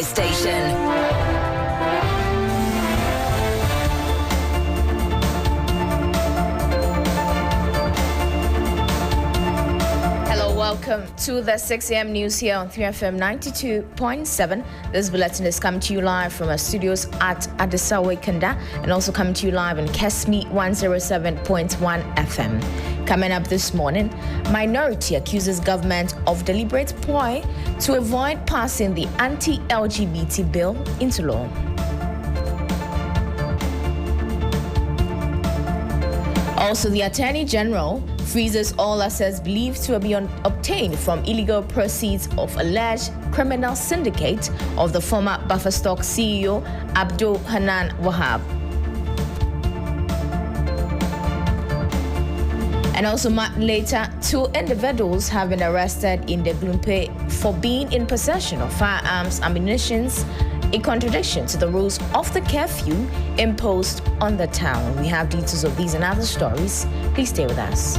Station. Welcome to the 6 a.m. news here on 3FM 92.7. This bulletin is coming to you live from our studios at Adesawe Kanda and also coming to you live on Kesmi 107.1 FM. Coming up this morning, minority accuses government of deliberate ploy to avoid passing the anti-LGBT bill into law. Also, the Attorney General freezes all assets believed to be obtained from illegal proceeds of alleged criminal syndicate of the former Buffer Stock CEO Abdul Hanan Wahab. And also later, 2 individuals have been arrested in the Glumpe for being in possession of firearms, ammunition, in contradiction to the rules of the curfew imposed on the town. We have details of these and other stories. Please stay with us.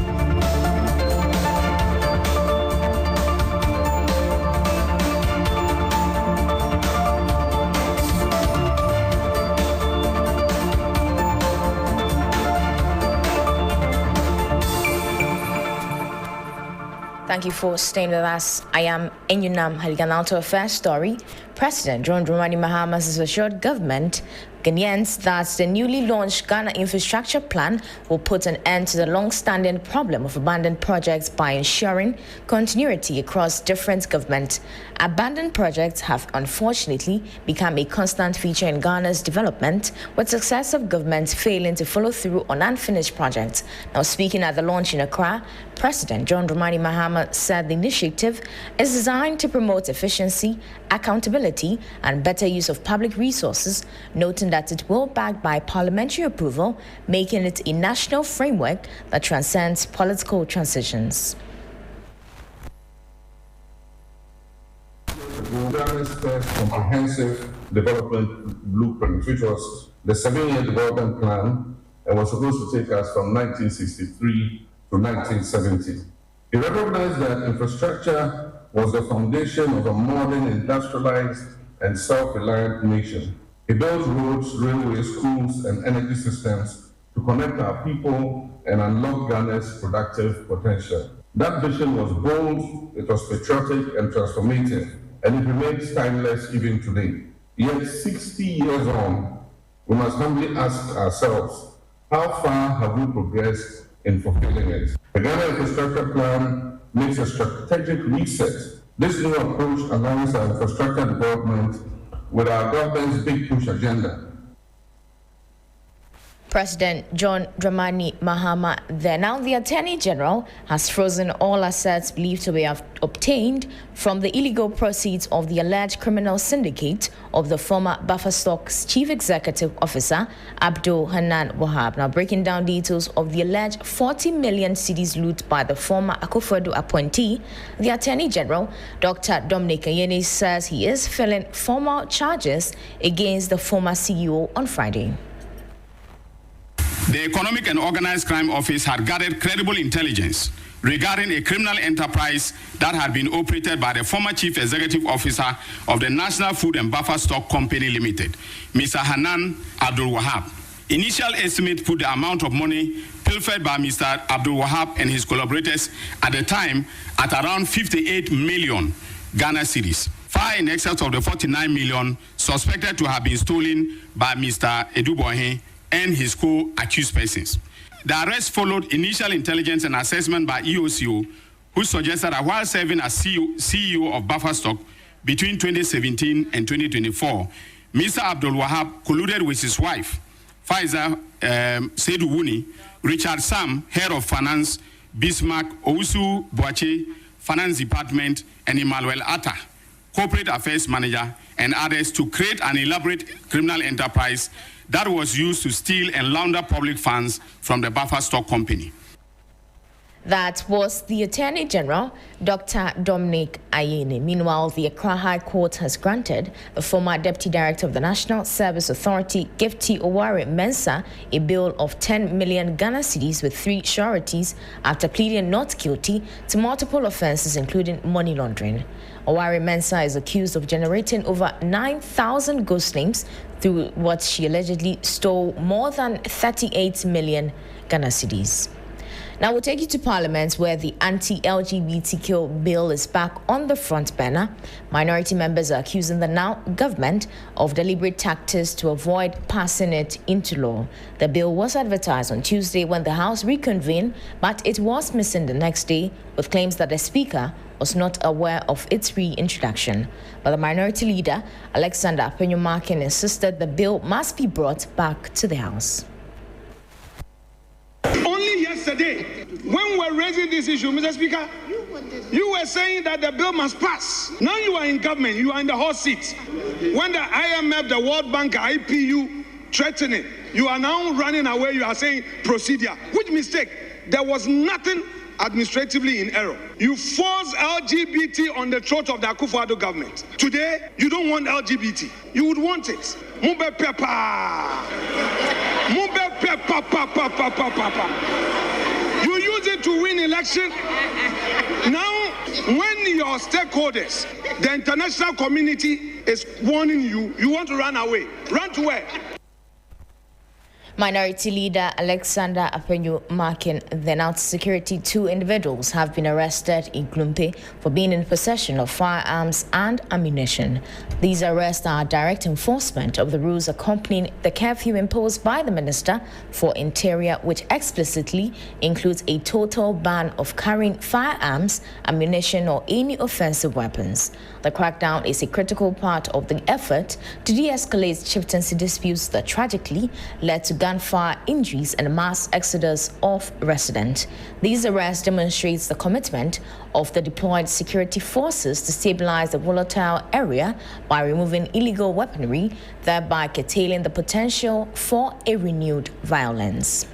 Thank you for staying with us. I am Enyonam Haligah. Now to a first story. President John Dramani Mahama has assured government Ghanaians that the newly launched Ghana Infrastructure Plan will put an end to the long-standing problem of abandoned projects by ensuring continuity across different governments. Abandoned projects have unfortunately become a constant feature in Ghana's development, with successive governments failing to follow through on unfinished projects. Now, speaking at the launch in Accra, President John Dramani Mahama said the initiative is designed to promote efficiency, accountability, and better use of public resources, noting that it will back by parliamentary approval, making it a national framework that transcends political transitions. Ghana's first comprehensive development blueprint, which was the 7-year development plan and was supposed to take us from 1963 to 1970. He recognized that infrastructure was the foundation of a modern, industrialized, and self-reliant nation. He built roads, railways, schools, and energy systems to connect our people and unlock Ghana's productive potential. That vision was bold, it was patriotic and transformative, and it remains timeless even today. Yet 60 years on, we must humbly ask ourselves, how far have we progressed in fulfilling it? The Ghana Infrastructure Plan makes a strategic reset. This new approach aligns our infrastructure development with our government's big push agenda. President John Dramani Mahama there. Now, the Attorney General has frozen all assets believed to be obtained from the illegal proceeds of the alleged criminal syndicate of the former Buffer Stock's Chief Executive Officer, Abdul Hanan Wahab. Now, breaking down details of the alleged 40 million cedis loot by the former Akufo-Addo appointee, the Attorney General, Dr. Dominic Ayeni, says he is filing formal charges against the former CEO on Friday. The Economic and Organized Crime Office had gathered credible intelligence regarding a criminal enterprise that had been operated by the former Chief Executive Officer of the National Food and Buffer Stock Company Limited, Mr. Hanan Abdul Wahab. Initial estimates put the amount of money pilfered by Mr. Abdul Wahab and his collaborators at the time at around 58 million Ghana cedis, far in excess of the 49 million suspected to have been stolen by Mr. Edubohe and his co-accused persons. The arrest followed initial intelligence and assessment by EOCO, who suggested that while serving as CEO of Buffer Stock between 2017 and 2024, Mr. Abdul Wahab colluded with his wife, Faiza Seydou Wuni, Richard Sam, head of finance, Bismarck Owusu Boache, finance department, and Emmanuel Atta, corporate affairs manager, and others to create an elaborate criminal enterprise that was used to steal and launder public funds from the Buffer Stock Company. That was the Attorney General, Dr. Dominic Ayeni. Meanwhile, the Accra High Court has granted the former Deputy Director of the National Service Authority, Gifty Oware Mensah, a bail of 10 million Ghana cedis with 3 sureties after pleading not guilty to multiple offences, including money laundering. Owari Mensah is accused of generating over 9,000 ghost names through what she allegedly stole more than 38 million Ghana cedis. Now we'll take you to Parliament, where the anti-LGBTQ bill is back on the front burner. Minority members are accusing the now government of deliberate tactics to avoid passing it into law. The bill was advertised on Tuesday when the House reconvened, but it was missing the next day, with claims that the Speaker was not aware of its reintroduction. But the Minority Leader, Alexander Apenyo-Markin, insisted the bill must be brought back to the House. Only yesterday, when we were raising this issue, Mr. Speaker, you were saying that the bill must pass. Now you are in government, you are in the hot seat. When the IMF, the World Bank, IPU threatening, you are now running away, you are saying procedure. Which mistake? There was nothing administratively in error. You force LGBT on the throat of the Akufo-Addo government. Today, you don't want LGBT. You would want it. Mube Peppa. Mube Peppa, papa, papa, papa. You use it to win election. Now, when your stakeholders, the international community is warning you, you want to run away. Run to where? Minority Leader Alexander Apenyo-Markin then out security. 2 individuals have been arrested in Glumpe for being in possession of firearms and ammunition. These arrests are direct enforcement of the rules accompanying the curfew imposed by the Minister for Interior, which explicitly includes a total ban of carrying firearms, ammunition, or any offensive weapons. The crackdown is a critical part of the effort to de-escalate chieftaincy disputes that tragically led to gunfire injuries and mass exodus of residents. These arrests demonstrates the commitment of the deployed security forces to stabilize the volatile area by removing illegal weaponry, thereby curtailing the potential for a renewed violence.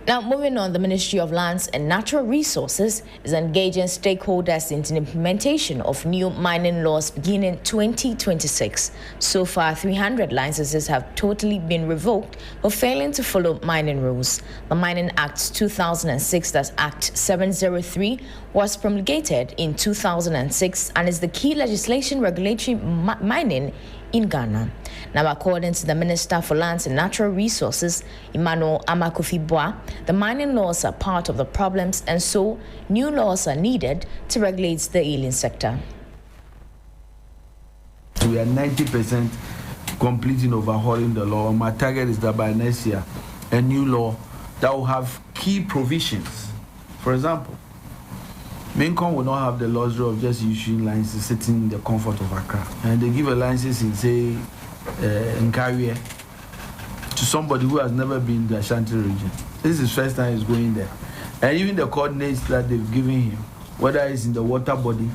Now, moving on, the Ministry of Lands and Natural Resources is engaging stakeholders in the implementation of new mining laws beginning 2026. So far, 300 licenses have totally been revoked for failing to follow mining rules. The Mining Act 2006, that's Act 703, was promulgated in 2006 and is the key legislation regulating mining in Ghana. Now, according to the Minister for Lands and Natural Resources, Emmanuel Amakofi-Boa, the mining laws are part of the problems, and so new laws are needed to regulate the alien sector. We are 90% completing overhauling the law. My target is that by next year, a new law that will have key provisions. For example, Mincom will not have the luxury of just issuing licenses sitting in the comfort of Accra. And they give a license in, say, Nkawie to somebody who has never been in the Ashanti region. This is his first time he's going there. And even the coordinates that they've given him, whether it's in the water body,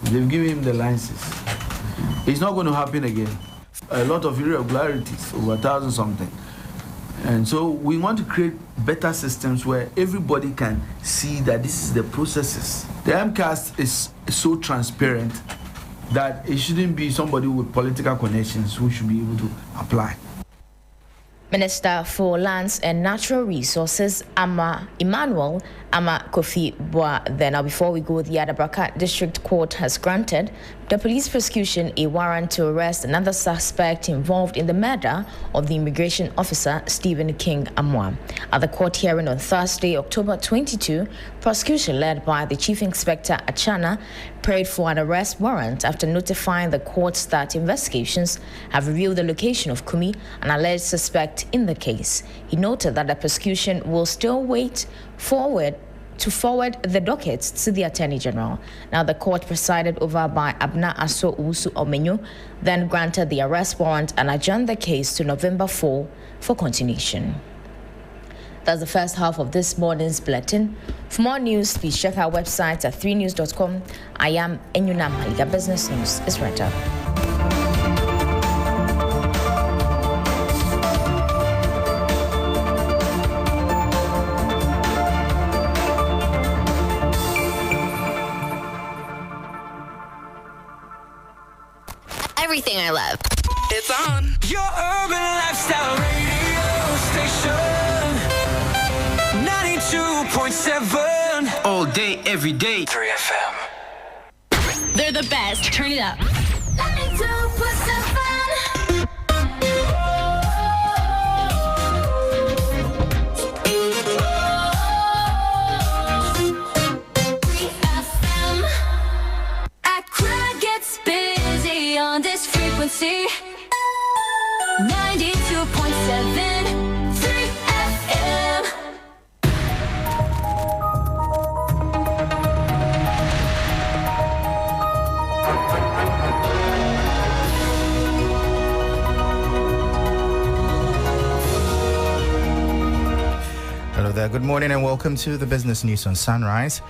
they've given him the license. It's not going to happen again. A lot of irregularities, over 1,000 something. And so we want to create better systems where everybody can see that this is the processes. The MCAS is so transparent that it shouldn't be somebody with political connections who should be able to apply. Minister for Lands and Natural Resources, Emmanuel Amakofi-Boa. Then, now before we go, the Adabraka District Court has granted the police prosecution a warrant to arrest another suspect involved in the murder of the immigration officer Stephen King Amwa. At the court hearing on Thursday, October 22, prosecution led by the Chief Inspector Achana prayed for an arrest warrant after notifying the courts that investigations have revealed the location of Kumi, an alleged suspect in the case. He noted that the prosecution will still wait forward the dockets to the Attorney General. Now, the court, presided over by Abna Aso Usu Omenyo, then granted the arrest warrant and adjourned the case to November 4 for continuation. That's the first half of this morning's bulletin. For more news, please check our website at 3news.com. I am Enyonam Haligah. Business News is right up. Everything I love. It's on. Your urban lifestyle radio station. 92.7 all day, every day. 3FM. They're the best. Turn it up. Accra gets busy on this frequency. 92.7 3FM. Hello there, good morning and welcome to the Business News on Sunrise.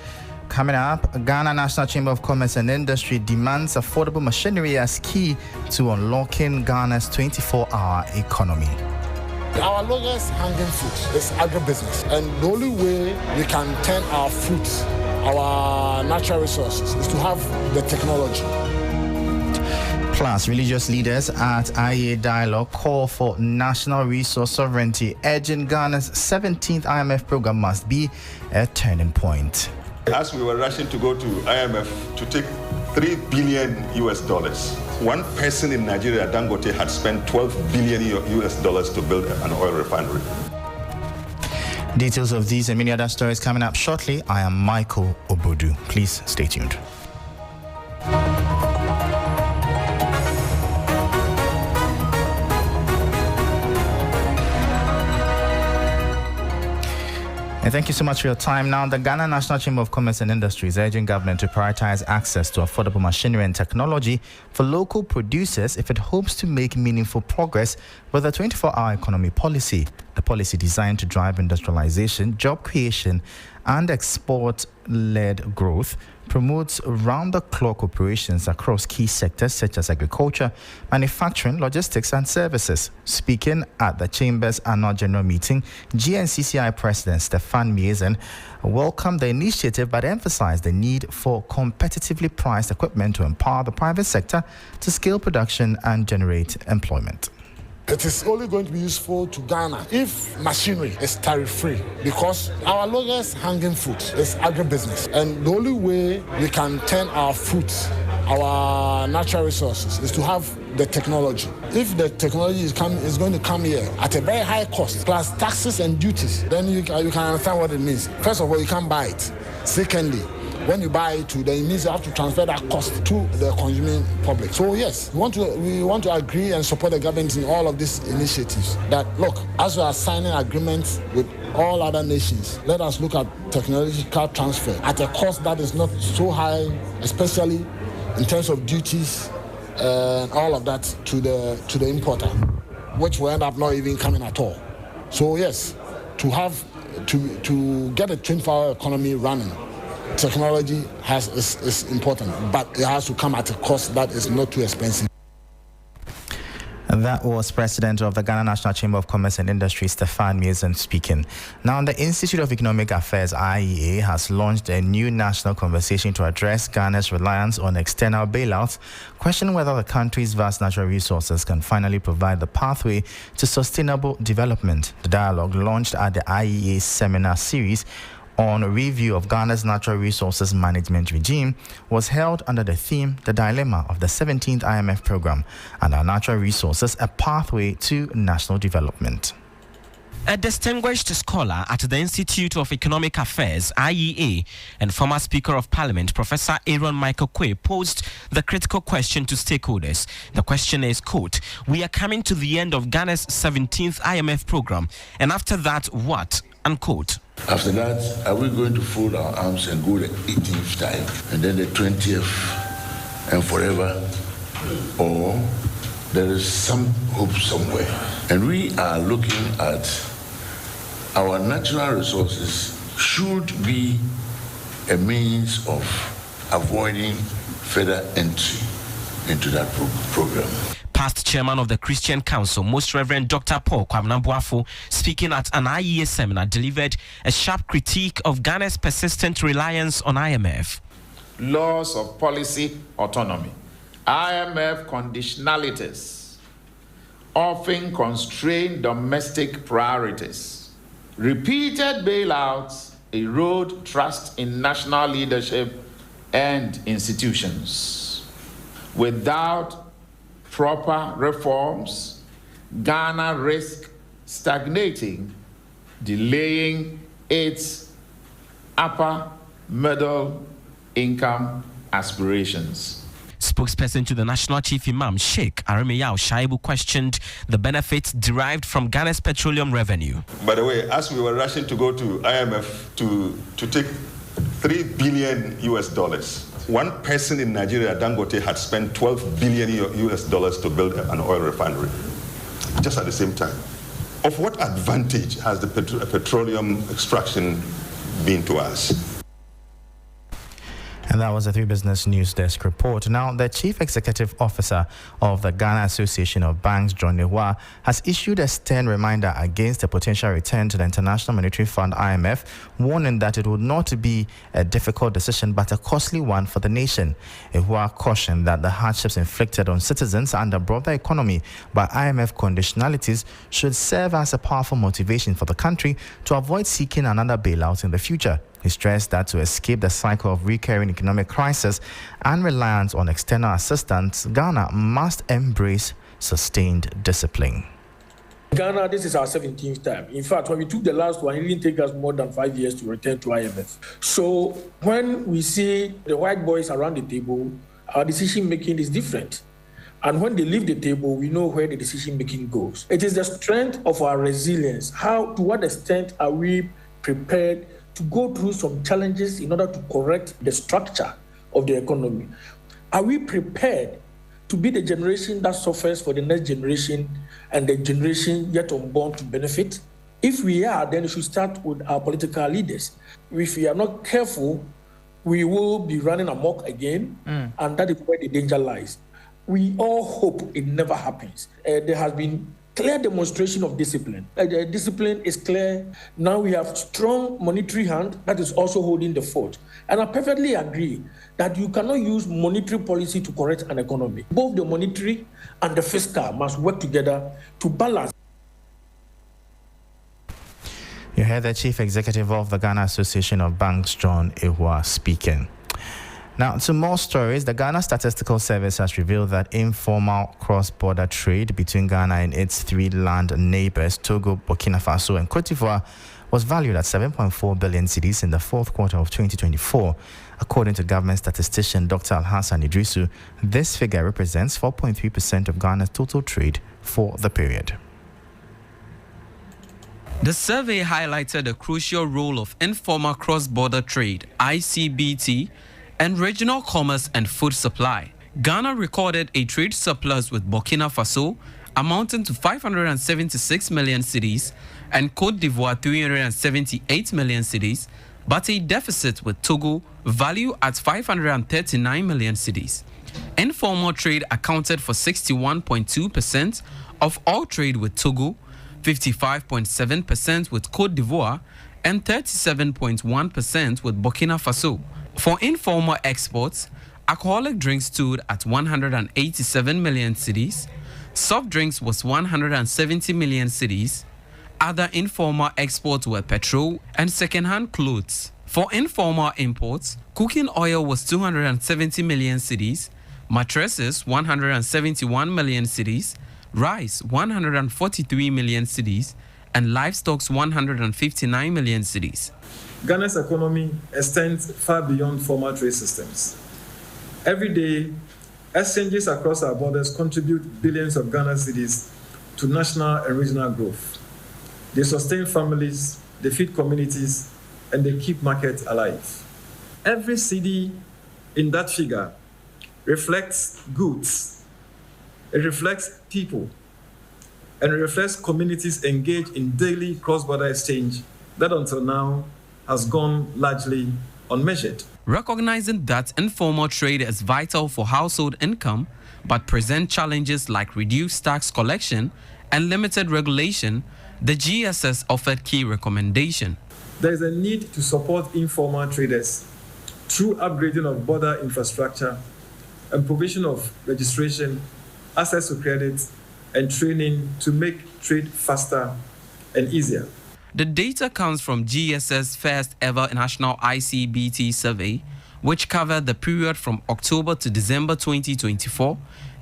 Coming up, Ghana National Chamber of Commerce and Industry demands affordable machinery as key to unlocking Ghana's 24-hour economy. Our longest hanging fruit is agribusiness, and the only way we can turn our fruits, our natural resources, is to have the technology. Plus, religious leaders at IEA Dialogue call for national resource sovereignty, urging Ghana's 17th IMF program must be a turning point. As we were rushing to go to IMF to take $3 billion, one person in Nigeria, Dangote, had spent $12 billion to build an oil refinery. Details of these and many other stories coming up shortly. I am Michael Obodu. Please stay tuned. And thank you so much for your time. Now, the Ghana National Chamber of Commerce and Industry is urging government to prioritize access to affordable machinery and technology for local producers if it hopes to make meaningful progress with the 24-hour economy policy. The policy designed to drive industrialization, job creation, and export-led growth promotes round-the-clock operations across key sectors such as agriculture, manufacturing, logistics, and services. Speaking at the Chamber's annual general meeting, GNCCI President Stefan Miesen welcomed the initiative but emphasized the need for competitively priced equipment to empower the private sector to scale production and generate employment. It is only going to be useful to Ghana if machinery is tariff-free, because our longest hanging fruit is agribusiness, and the only way we can turn our fruits, our natural resources, is to have the technology. If the technology is going to come here at a very high cost, plus taxes and duties, then you can understand what it means. First of all, you can't buy it. Secondly, when you buy it, then it means you have to transfer that cost to the consuming public. So yes, we want to agree and support the government in all of these initiatives. That look, as we are signing agreements with all other nations, let us look at technological transfer at a cost that is not so high, especially in terms of duties and all of that to the importer, which will end up not even coming at all. So yes, to get a 24-hour economy running, technology is important, but it has to come at a cost that is not too expensive. And that was President of the Ghana National Chamber of Commerce and Industry, Stefan Miesen, speaking. Now, the Institute of Economic Affairs, IEA, has launched a new national conversation to address Ghana's reliance on external bailouts, questioning whether the country's vast natural resources can finally provide the pathway to sustainable development. The dialogue, launched at the IEA seminar series on a review of Ghana's natural resources management regime, was held under the theme, The Dilemma of the 17th IMF Program and Our Natural Resources, a Pathway to National Development. A distinguished scholar at the Institute of Economic Affairs, IEA, and former Speaker of Parliament, Professor Aaron Michael Quay, posed the critical question to stakeholders. The question is, quote, "We are coming to the end of Ghana's 17th IMF program, and after that, what?" unquote. After that, are we going to fold our arms and go the 18th time, and then the 20th, and forever? Or there is some hope somewhere? And we are looking at our natural resources should be a means of avoiding further entry into that program. Past chairman of the Christian Council, Most Reverend Dr. Paul Kwabena-Boafo, speaking at an IEA seminar, delivered a sharp critique of Ghana's persistent reliance on IMF. Loss of policy autonomy, IMF conditionalities, often constrain domestic priorities, repeated bailouts, erode trust in national leadership and institutions. Without proper reforms, Ghana risks stagnating, delaying its upper middle income aspirations. Spokesperson to the National Chief Imam, Sheikh Arimeyao Shaibu, questioned the benefits derived from Ghana's petroleum revenue. By the way, as we were rushing to go to IMF to take $3 billion, one person in Nigeria, Dangote, had spent $12 billion to build an oil refinery, just at the same time. Of what advantage has the petroleum extraction been to us? And that was the 3 Business News Desk report. Now, the Chief Executive Officer of the Ghana Association of Banks, John Ehua, has issued a stern reminder against a potential return to the International Monetary Fund, IMF, warning that it would not be a difficult decision but a costly one for the nation. Ehua cautioned that the hardships inflicted on citizens and the broader economy by IMF conditionalities should serve as a powerful motivation for the country to avoid seeking another bailout in the future. He stressed that to escape the cycle of recurring economic crisis and reliance on external assistance, Ghana must embrace sustained discipline. Ghana, this is our 17th time. In fact, when we took the last one, it didn't take us more than 5 years to return to IMF. So when we see the white boys around the table, our decision-making is different. And when they leave the table, we know where the decision-making goes. It is the strength of our resilience. To what extent are we prepared to go through some challenges in order to correct the structure of the economy? Are we prepared to be the generation that suffers for the next generation and the generation yet unborn to benefit? If we are, then we should start with our political leaders. If we are not careful, we will be running amok again, and that is where the danger lies. We all hope it never happens. There has been clear demonstration of discipline. The discipline is clear. Now we have strong monetary hand that is also holding the fort. And I perfectly agree that you cannot use monetary policy to correct an economy. Both the monetary and the fiscal must work together to balance. You heard the Chief Executive of the Ghana Association of Banks, John Ehua, speaking. Now, to more stories, the Ghana Statistical Service has revealed that informal cross-border trade between Ghana and its 3 land neighbors, Togo, Burkina Faso, and Cote d'Ivoire, was valued at 7.4 billion cedis in the 4th quarter of 2024. According to government statistician Dr. Alhassan Idrisu, this figure represents 4.3% of Ghana's total trade for the period. The survey highlighted the crucial role of informal cross-border trade, ICBT, and regional commerce and food supply. Ghana recorded a trade surplus with Burkina Faso amounting to 576 million cedis and Cote d'Ivoire 378 million cedis, but a deficit with Togo valued at 539 million cedis. Informal trade accounted for 61.2% of all trade with Togo, 55.7% with Cote d'Ivoire, and 37.1% with Burkina Faso. For informal exports, alcoholic drinks stood at 187 million cedis, soft drinks was 170 million cedis, other informal exports were petrol and second-hand clothes. For informal imports, cooking oil was 270 million cedis, mattresses 171 million cedis, rice 143 million cedis, and livestock 159 million cedis. Ghana's economy extends far beyond formal trade systems. Every day, exchanges across our borders contribute billions of Ghana cedis to national and regional growth. They sustain families, they feed communities, and they keep markets alive. Every cedi in that figure reflects goods, it reflects people, and it reflects communities engaged in daily cross-border exchange that until now has gone largely unmeasured. Recognizing that informal trade is vital for household income, but present challenges like reduced tax collection and limited regulation, the GSS offered key recommendation. There is a need to support informal traders through upgrading of border infrastructure and provision of registration, access to credit, and training to make trade faster and easier. The data comes from GS's first ever national ICBT survey, which covered the period from October to December 2024,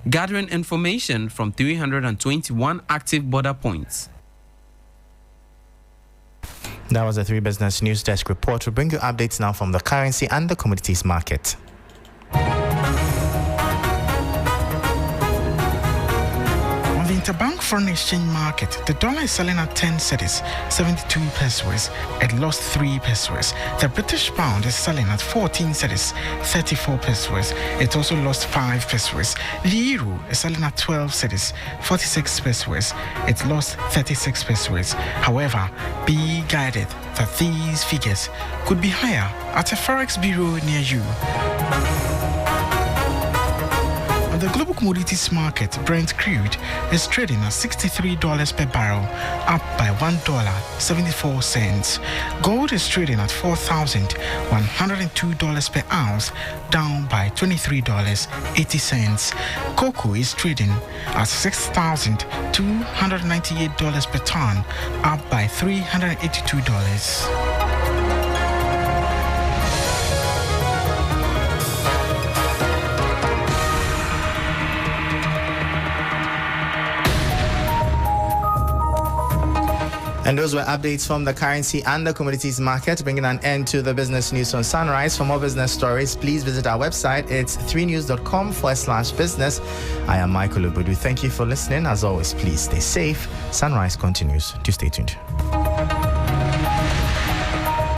gathering information from 321 active border points. That was a 3 Business News Desk report. We'll bring you updates now from the currency and the commodities market. Interbank foreign exchange market, the dollar is selling at 10 cedis, 72 pesos. It lost 3 pesos. The British pound is selling at 14 cedis, 34 pesos. It also lost 5 pesos. The euro is selling at 12 cedis, 46 pesos. It lost 36 pesos. However, be guided that these figures could be higher at a forex bureau near you. The global commodities market, Brent crude, is trading at $63 per barrel, up by $1.74. Gold is trading at $4,102 per ounce, down by $23.80. Cocoa is trading at $6,298 per ton, up by $382. And those were updates from the currency and the commodities market, bringing an end to the business news on Sunrise. For more business stories, please visit our website. It's 3news.com/business. I am Michael Obudu. Thank you for listening. As always, please stay safe. Sunrise continues. Do stay tuned.